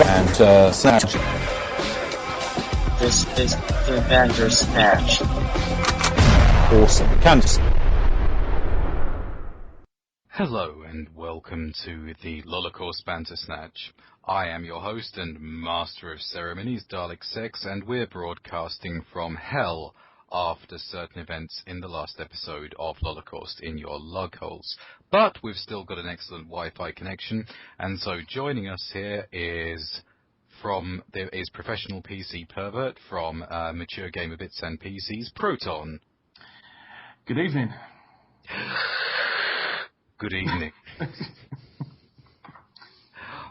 Bantersnatch. This is the Bantersnatch. Awesome. Candace. Hello and welcome to the Holocaust Bantersnatch. I am your host and master of ceremonies, Dalek 6, and we're broadcasting from hell after certain events in the last episode of Holocaust in your log holes. But we've still got an excellent Wi-Fi connection, and so joining us here is professional PC pervert from Mature Gamer Bits and PCs, Proton. Good evening. Good evening.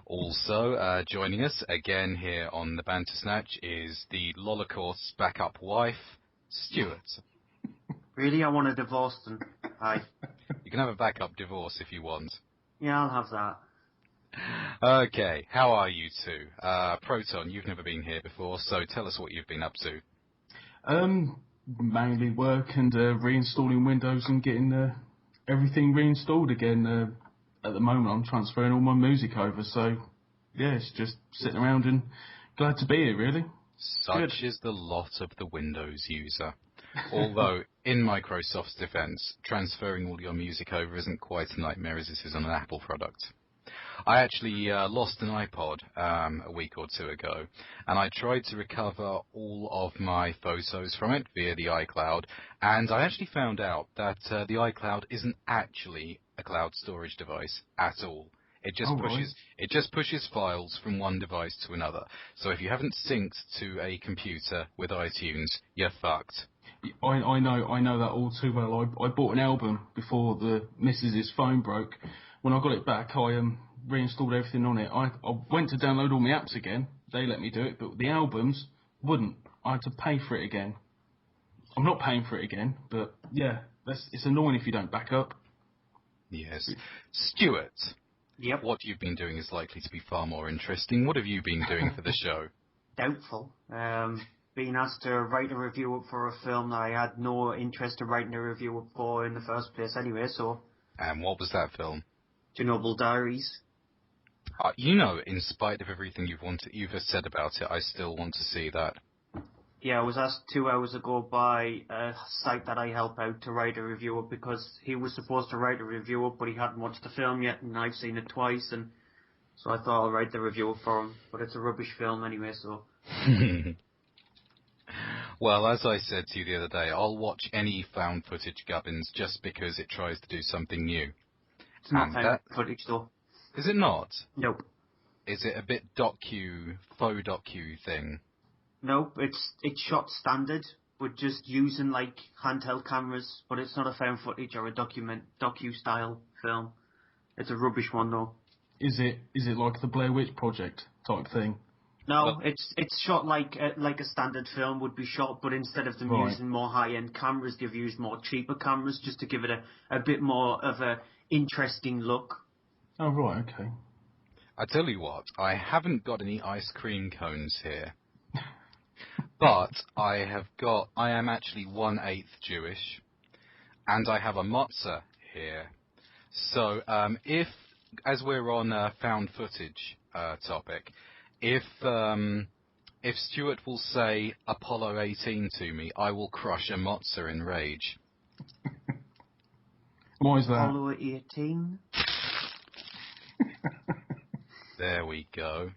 Also, joining us again here on the Bantersnatch is the Holocaust's backup wife, Stuart. Really? I want a divorce then. Hi. You can have a backup divorce if you want. Yeah, I'll have that. Okay, how are you two? Proton, you've never been here before, so tell us what you've been up to. Mainly work and reinstalling Windows and getting everything reinstalled again. At the moment, I'm transferring all my music over, so yeah, it's just sitting around and glad to be here, really. Such is the lot of the Windows user. Although, in Microsoft's defense, transferring all your music over isn't quite a nightmare as this is on an Apple product. I actually lost an iPod a week or two ago, and I tried to recover all of my photos from it via the iCloud, and I actually found out that the iCloud isn't actually a cloud storage device at all. It just pushes files from one device to another. So if you haven't synced to a computer with iTunes, you're fucked. I know that all too well. I bought an album before the missus's phone broke. When I got it back, I reinstalled everything on it. I went to download all my apps again. They let me do it, but the albums wouldn't. I had to pay for it again. I'm not paying for it again, but yeah, it's annoying if you don't back up. Yes. Stuart. Yep. What you've been doing is likely to be far more interesting. What have you been doing for the show? Doubtful. Being asked to write a review up for a film that I had no interest in writing a review up for in the first place anyway, so... And what was that film? Chernobyl Diaries. In spite of everything you've said about it, I still want to see that. Yeah, I was asked 2 hours ago by a site that I help out to write a review up because he was supposed to write a review up, but he hadn't watched the film yet, and I've seen it twice, and so I thought I'll write the review up for him. But it's a rubbish film anyway, so... Well, as I said to you the other day, I'll watch any found footage gubbins just because it tries to do something new. It's not found footage, though. Is it not? Nope. Is it a bit faux docu thing? Nope, it's shot standard, but just using like handheld cameras, but it's not a found footage or a docu-style film. It's a rubbish one though. Is it like the Blair Witch Project type thing? No, it's shot like a standard film would be shot, but instead of them using more high-end cameras, they've used more cheaper cameras just to give it a bit more of a interesting look. Oh right, okay. I tell you what, I haven't got any ice cream cones here. But I am actually 1/8 Jewish, and I have a matzah here. So, as we're on found footage topic, if Stuart will say Apollo 18 to me, I will crush a matzah in rage. Why is that? Apollo 18? There we go.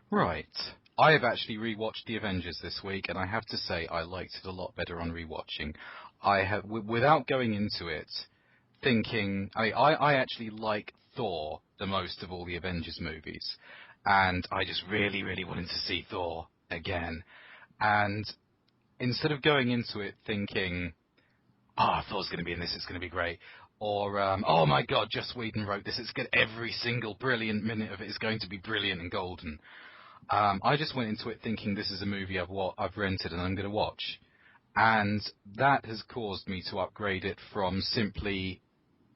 Right. I have actually rewatched The Avengers this week, and I have to say I liked it a lot better on rewatching. I have, without going into it, thinking... I actually like Thor the most of all the Avengers movies, and I just really, really wanted to see Thor again. And instead of going into it thinking, Thor's going to be in this, it's going to be great, or, oh my god, Joss Whedon wrote this, every single brilliant minute of it is going to be brilliant and golden. I just went into it thinking this is a movie I've rented and I'm going to watch. And that has caused me to upgrade it from simply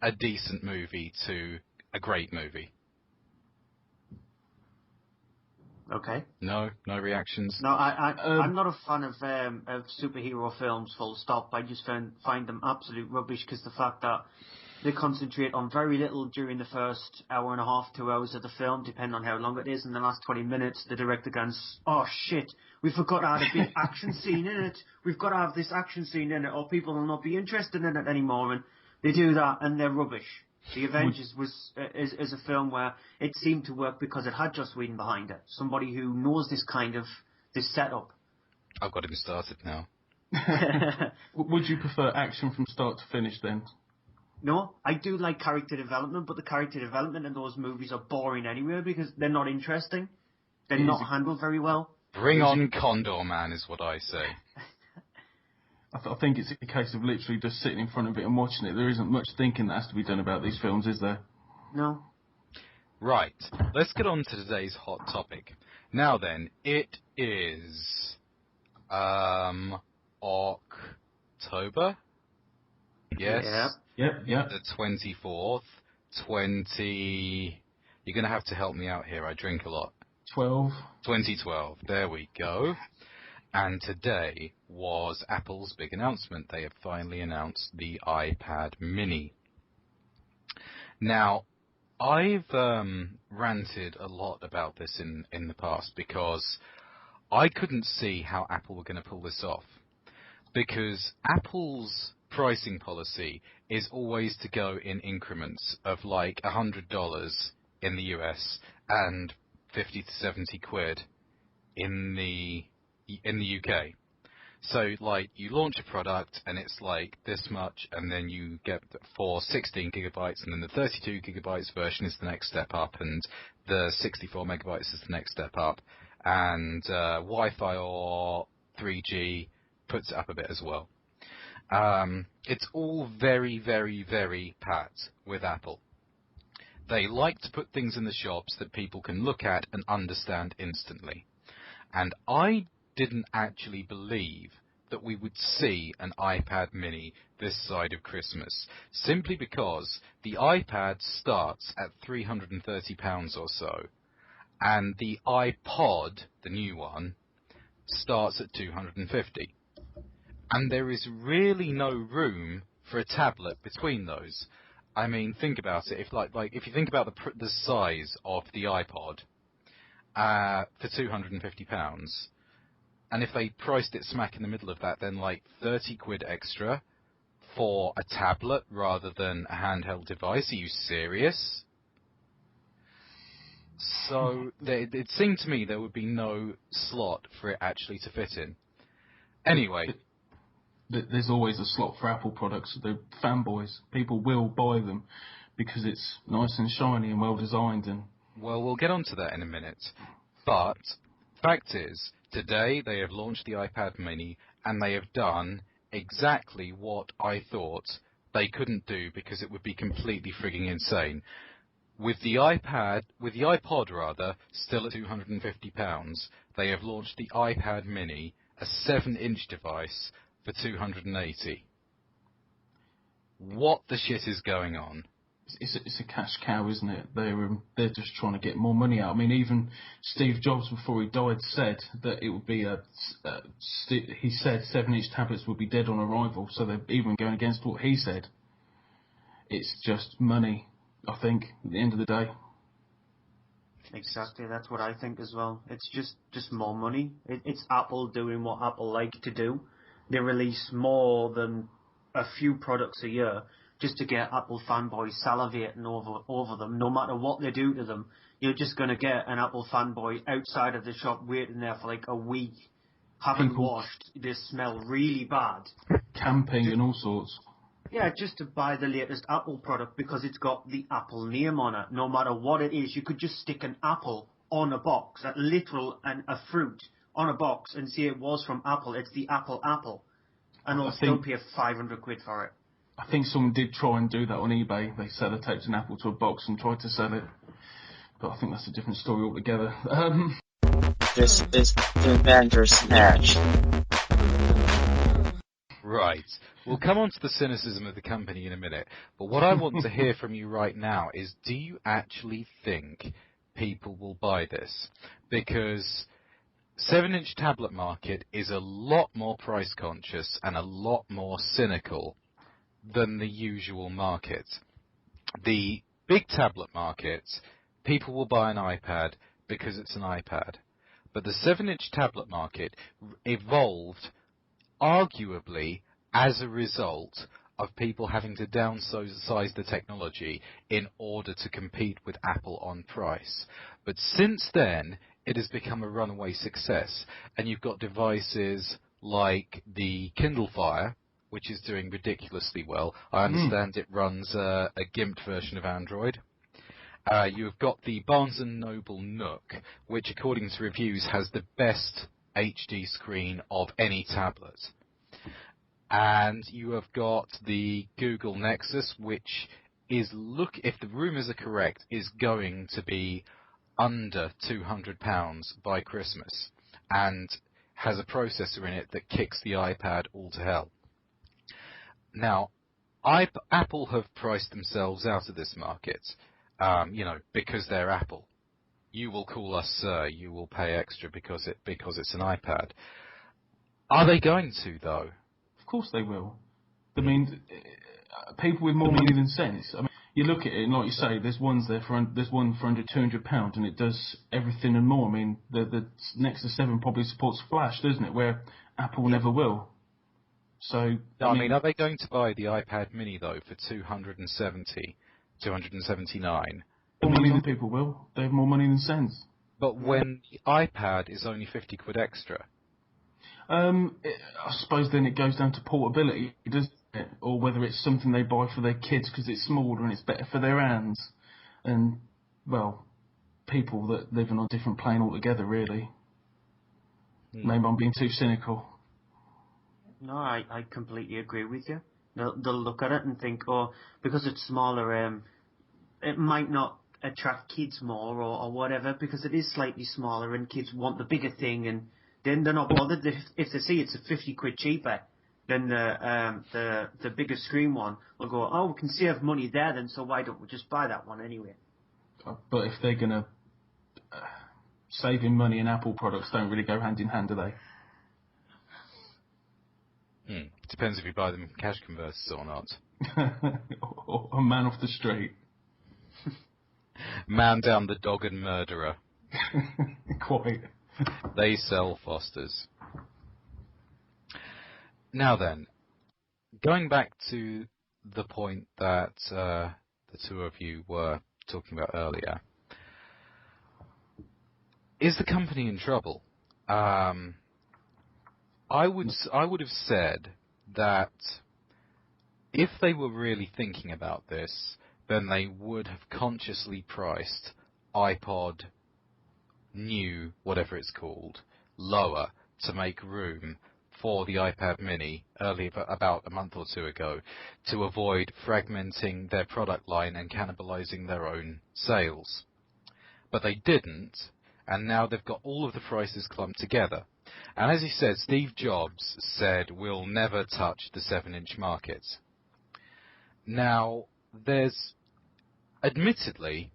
a decent movie to a great movie. Okay. No reactions? No, I'm not a fan of superhero films, full stop. I just find them absolute rubbish because the fact that They concentrate on very little during the first hour and a half, 2 hours of the film, depending on how long it is. In the last 20 minutes, the director goes, "Oh shit, we forgot to add a big action scene in it. We've got to have this action scene in it, or people will not be interested in it anymore." And they do that, and they're rubbish. The Avengers is a film where it seemed to work because it had Joss Whedon behind it, somebody who knows this setup. I've got him started now. Would you prefer action from start to finish then? No, I do like character development, but the character development in those movies are boring anyway because they're not interesting. They're not handled very well. Bring on Condor Man is what I say. I think it's a case of literally just sitting in front of it and watching it. There isn't much thinking that has to be done about these films, is there? No. Right, let's get on to today's hot topic. Now then, it is October? Yes? Yep. The 24th, You're going to have to help me out here, I drink a lot. 2012, there we go. And today was Apple's big announcement. They have finally announced the iPad mini. Now, I've ranted a lot about this in the past because I couldn't see how Apple were going to pull this off. Because Apple's pricing policy is always to go in increments of like $100 in the US and 50 to 70 quid in the UK. So, like, you launch a product and it's like this much, and then you get for 16 gigabytes, and then the 32 gigabytes version is the next step up, and the 64 megabytes is the next step up, and Wi-Fi or 3G puts it up a bit as well. It's all very, very, very pat with Apple. They like to put things in the shops that people can look at and understand instantly. And I didn't actually believe that we would see an iPad mini this side of Christmas, simply because the iPad starts at £330 or so, and the iPod, the new one, starts at $250. And there is really no room for a tablet between those. I mean, think about it. If you think about the size of the iPod for £250, and if they priced it smack in the middle of that, then like 30 quid extra for a tablet rather than a handheld device. Are you serious? So it seemed to me there would be no slot for it actually to fit in. Anyway. There's always a slot for Apple products. The fanboys, people will buy them because it's nice and shiny and well designed. And well, we'll get onto that in a minute. But fact is, today they have launched the iPad mini, and they have done exactly what I thought they couldn't do because it would be completely frigging insane. With the iPod rather, still at £250, they have launched the iPad mini, a 7-inch device, for $280. What the shit is going on? It's a cash cow, isn't it? They're just trying to get more money out. I mean, even Steve Jobs, before he died, said that it would be he said 7-inch tablets would be dead on arrival. So they're even going against what he said. It's just money, I think, at the end of the day. Exactly, that's what I think as well. It's just more money. It's Apple doing what Apple like to do. They release more than a few products a year just to get Apple fanboys salivating over them. No matter what they do to them, you're just going to get an Apple fanboy outside of the shop waiting there for like a week, haven't washed, they smell really bad. Camping and all sorts. Yeah, just to buy the latest Apple product because it's got the Apple name on it. No matter what it is, you could just stick an apple on a box, a literal and a fruit on a box, and say it was from Apple. It's the Apple, and I'll still pay 500 quid for it. I think someone did try and do that on eBay. They sellotaped an apple to a box and tried to sell it, but I think that's a different story altogether. This is the Bantersnatch. Right. We'll come on to the cynicism of the company in a minute, but what I want to hear from you right now is, do you actually think people will buy this? Because 7-inch tablet market is a lot more price conscious and a lot more cynical than the usual market. The big tablet market, people will buy an iPad because it's an iPad. But the 7-inch tablet market evolved arguably as a result of people having to downsize the technology in order to compete with Apple on price. But since then, it has become a runaway success, and you've got devices like the Kindle Fire, which is doing ridiculously well. I understand it runs a gimped version of Android. You've got the Barnes & Noble Nook, which according to reviews has the best HD screen of any tablet. And you have got the Google Nexus, which is, if the rumours are correct, is going to be under £200 by Christmas, and has a processor in it that kicks the iPad all to hell. Now, Apple have priced themselves out of this market, because they're Apple. You will call us sir, you will pay extra because it's an iPad. Are they going to, though? Of course they will. I mean, people with more money than sense. I mean, you look at it, and like you say, there's one for under £200, and it does everything and more. I mean, the Nexus 7 probably supports Flash, doesn't it? Where Apple never will. So, I mean, are they going to buy the iPad Mini though for £279? More money than people will. They have more money than sense. But when the iPad is only £50 extra. I suppose then it goes down to portability, doesn't it? Or whether it's something they buy for their kids because it's smaller and it's better for their hands. And, well, people that live on a different plane altogether, really. Maybe I'm being too cynical. No, I completely agree with you. They'll look at it and think, oh, because it's smaller, it might not attract kids more or whatever, because it is slightly smaller and kids want the bigger thing, and then they're not bothered. If they see it's a £50 cheaper than the bigger screen one, they'll go, oh, we can save money there then, so why don't we just buy that one anyway? But if they're going to... saving money and Apple products don't really go hand in hand, do they? Depends if you buy them in cash converters or not. Or a man off the street. Man down the dog and murderer. Quite. They sell Fosters. Now then, going back to the point that the two of you were talking about earlier, is the company in trouble? I would have said that if they were really thinking about this, then they would have consciously priced iPod New, whatever it's called, lower to make room for the iPad Mini about a month or two ago, to avoid fragmenting their product line and cannibalizing their own sales. But they didn't, and now they've got all of the prices clumped together. And as he said, Steve Jobs said, we'll never touch the 7-inch market. Now, admittedly,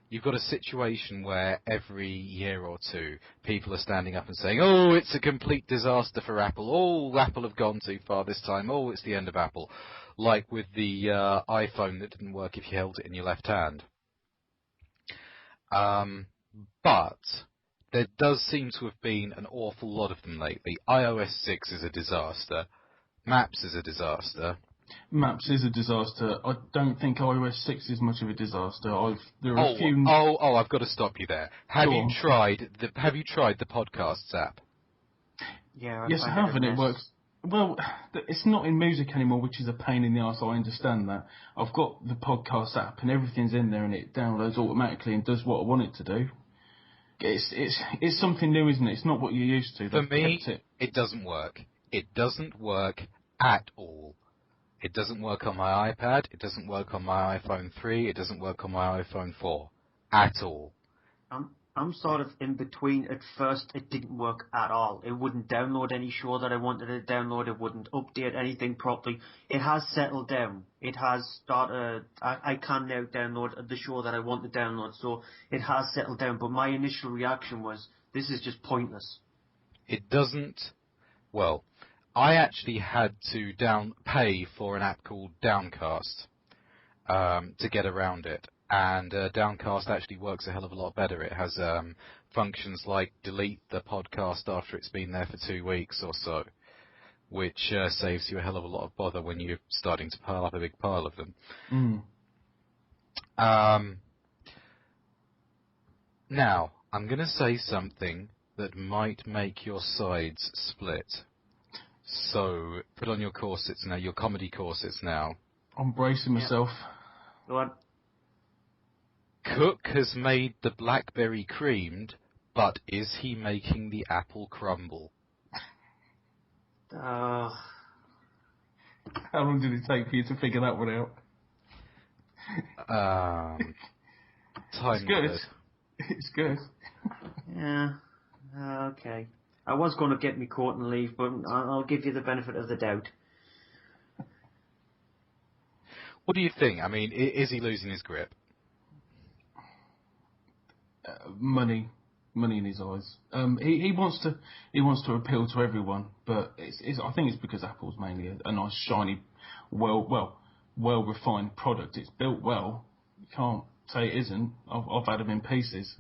you've got a situation where every year or two, people are standing up and saying, oh, it's a complete disaster for Apple. Oh, Apple have gone too far this time. Oh, it's the end of Apple. Like with the iPhone that didn't work if you held it in your left hand. But there does seem to have been an awful lot of them lately. iOS 6 is a disaster. Maps is a disaster. Maps is a disaster. I don't think iOS 6 is much of a disaster. There are a few... I've got to stop you there. Have you tried the Podcasts app? Yeah. Yes, I have, and it works. Well, it's not in music anymore, which is a pain in the arse. I understand that. I've got the podcast app, and everything's in there, and it downloads automatically and does what I want it to do. It's something new, isn't it? It's not what you're used to. For me, it doesn't work. It doesn't work at all. It doesn't work on my iPad. It doesn't work on my iPhone 3. It doesn't work on my iPhone 4 at all. I'm sort of in between. At first, it didn't work at all. It wouldn't download any show that I wanted to download. It wouldn't update anything properly. It has settled down. It has started. I can now download the show that I want to download. So it has settled down. But my initial reaction was, this is just pointless. It doesn't. Well, I actually had to pay for an app called Downcast. to get around it. And Downcast actually works a hell of a lot better. It has functions like delete the podcast after it's been there for 2 weeks or so, which saves you a hell of a lot of bother when you're starting to pile up a big pile of them. Now, I'm going to say something that might make your sides split. So, put on your corsets now, your comedy corsets now. I'm bracing myself. Go on. Cook has made the blackberry creamed, but is he making the apple crumble? Uh, How long did it take for you to figure that one out? Time It's good. It's good. yeah. Okay. I was going to get me coat and leave, but I'll give you the benefit of the doubt. What do you think? I mean, is he losing his grip? Money in his eyes. He wants to appeal to everyone, but I think it's because Apple's mainly a nice, shiny, well refined product. It's built well. You can't say it isn't. I've had him in pieces.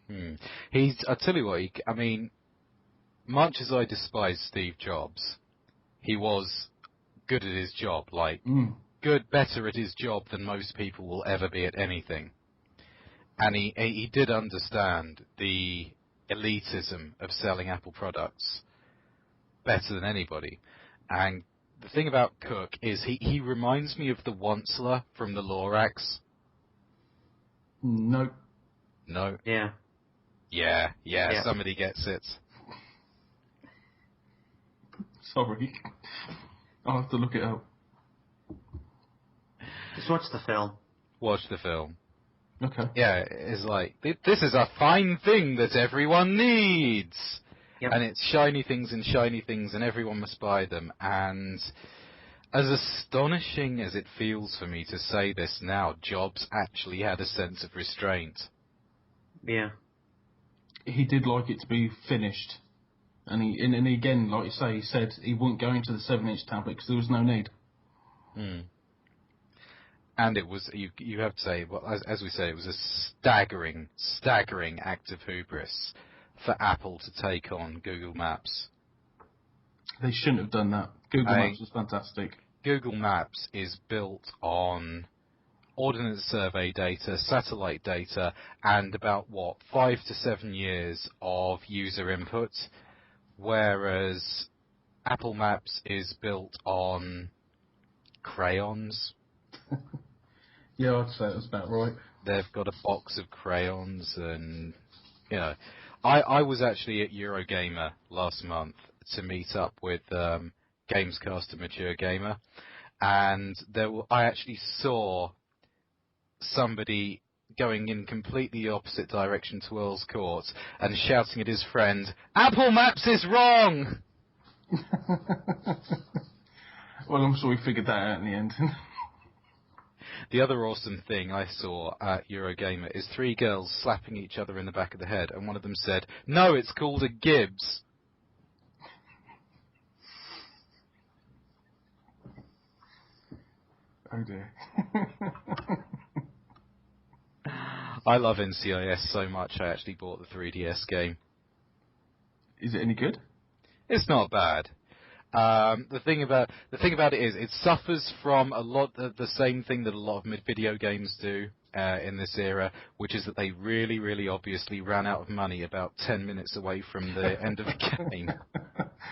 I tell you what. I mean, much as I despise Steve Jobs, he was good at his job. Like better at his job than most people will ever be at anything. And he did understand the elitism of selling Apple products better than anybody. And the thing about Cook is he reminds me of the Onceler from the Lorax. No. No? Yeah, somebody gets it. Sorry. I'll have to look it up. Just watch the film. Watch the film. Okay. Yeah, it's like, this is a fine thing that everyone needs! Yep. And it's shiny things and everyone must buy them. And as astonishing as it feels for me to say this now, Jobs actually had a sense of restraint. Yeah. He did like it to be finished. And he again, like you say, he said he wouldn't go into the 7-inch tablet because there was no need. And it was, you have to say, well, as we say, it was a staggering act of hubris for Apple to take on Google Maps. They shouldn't have done that. Google Maps was fantastic. Google Maps is built on Ordnance Survey data, satellite data, and about, 5 to 7 years of user input, whereas Apple Maps is built on crayons. Yeah, I'd say that's about right. They've got a box of crayons and, I was actually at Eurogamer last month to meet up with Gamescast Mature Gamer, and I actually saw somebody going in completely the opposite direction to Earl's Court and shouting at his friend, "Apple Maps is wrong!" Well, I'm sure he figured that out in the end. The other awesome thing I saw at Eurogamer is 3 girls slapping each other in the back of the head, and one of them said, "No, it's called a Gibbs." Oh dear. I love NCIS so much I actually bought the 3DS game. Is it any good? It's not bad. The thing about it is, it suffers from a lot of the same thing that a lot of video games do in this era, which is that they really, really obviously ran out of money about 10 minutes away from the end of the game.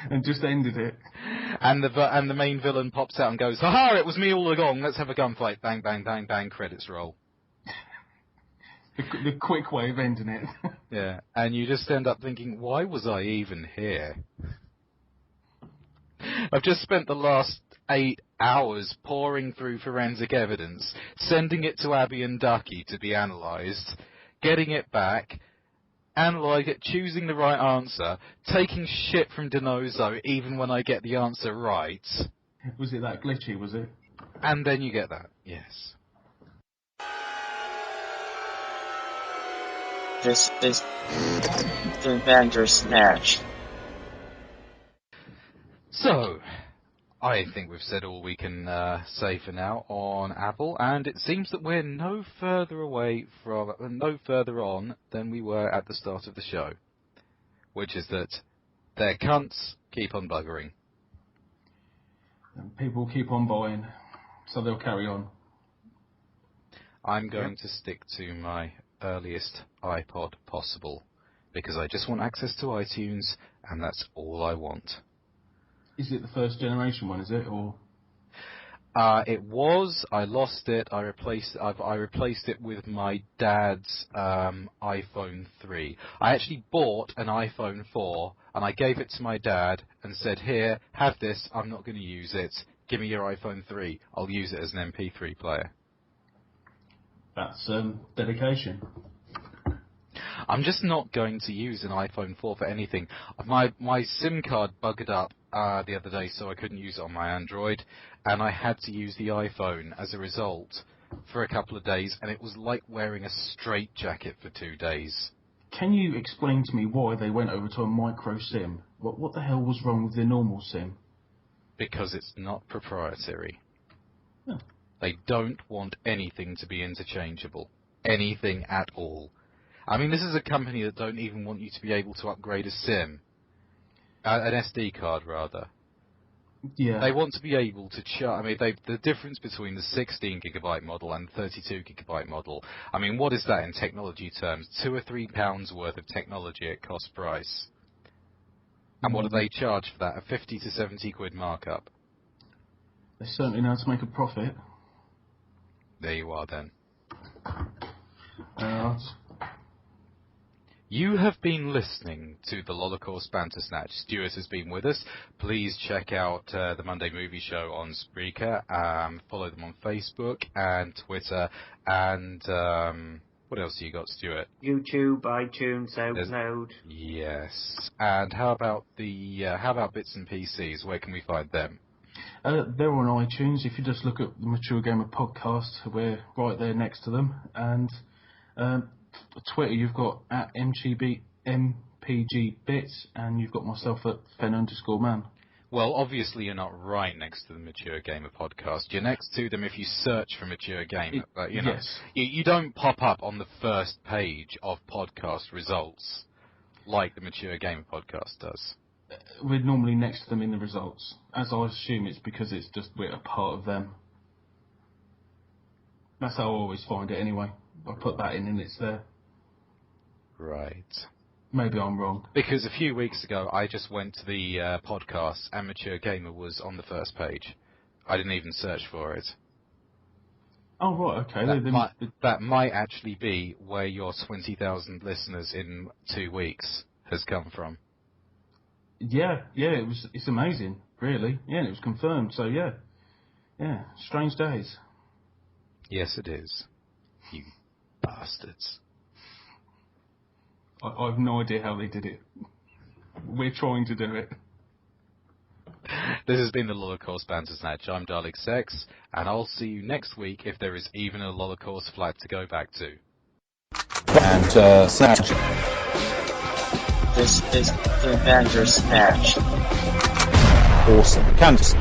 And just ended it. And the main villain pops out and goes, "Ha-ha, it was me all along, let's have a gunfight." Bang, bang, bang, bang, credits roll. The quick way of ending it. Yeah, and you just end up thinking, why was I even here? I've just spent the last 8 hours poring through forensic evidence, sending it to Abby and Ducky to be analysed, getting it back, analyse it, choosing the right answer, taking shit from Denozo even when I get the answer right. Was it that glitchy, was it? And then you get that, yes. This is the Bantersnatch. So, I think we've said all we can say for now on Apple, and it seems that we're no further on than we were at the start of the show, which is that their cunts keep on buggering. And people keep on buying, so they'll carry on. I'm going to stick to my earliest iPod possible, because I just want access to iTunes, and that's all I want. Is it the first generation one, is it, or...? It was. I lost it. I replaced it with my dad's iPhone 3. I actually bought an iPhone 4, and I gave it to my dad and said, "Here, have this. I'm not going to use it. Give me your iPhone 3. I'll use it as an MP3 player." That's dedication. I'm just not going to use an iPhone 4 for anything. My SIM card buggered up the other day, so I couldn't use it on my Android, and I had to use the iPhone as a result for a couple of days, and it was like wearing a straitjacket for 2 days. Can you explain to me why they went over to a micro SIM? What the hell was wrong with the normal SIM? Because it's not proprietary. Oh. They don't want anything to be interchangeable. Anything at all. I mean, this is a company that don't even want you to be able to upgrade a SIM. An SD card, rather. Yeah. They want to be able to charge. I mean, the difference between the 16 gigabyte model and the 32 gigabyte model. I mean, what is that in technology terms? £2 or £3 worth of technology at cost price. And what do they charge for that? A 50 to 70 quid markup. They certainly know how to make a profit. There you are, then. You have been listening to the Holocaust Bantersnatch. Stuart has been with us. Please check out the Monday Movie Show on Spreaker. Follow them on Facebook and Twitter. And what else have you got, Stuart? YouTube, iTunes, SoundCloud. Yes. And how about Bits and PCs? Where can we find them? They're on iTunes. If you just look at the Mature Gamer podcast, we're right there next to them. And Twitter, you've got at MPGBits, and you've got myself at Fen_man. Well, obviously you're not right next to the Mature Gamer podcast. You're next to them if you search for Mature Gamer. But, you know, yes. you don't pop up on the first page of podcast results like the Mature Gamer podcast does. We're normally next to them in the results. As I assume it's because it's just we're a part of them. That's how I always find it anyway. I put that in and it's there. Right. Maybe I'm wrong. Because a few weeks ago I just went to the podcast and Mature Gamer was on the first page. I didn't even search for it. Oh, right, okay. That might actually be where your 20,000 listeners in 2 weeks has come from. Yeah, it's amazing, really. Yeah, and it was confirmed, so yeah, strange days. Yes, it is. You bastards. I have no idea how they did it. We're trying to do it. This has been the Holocaust Bantersnatch. I'm Dalek Sex, and I'll see you next week if there is even a Holocaust flag to go back to. Bantersnatch. This is the Bantersnatch. Awesome. Candace.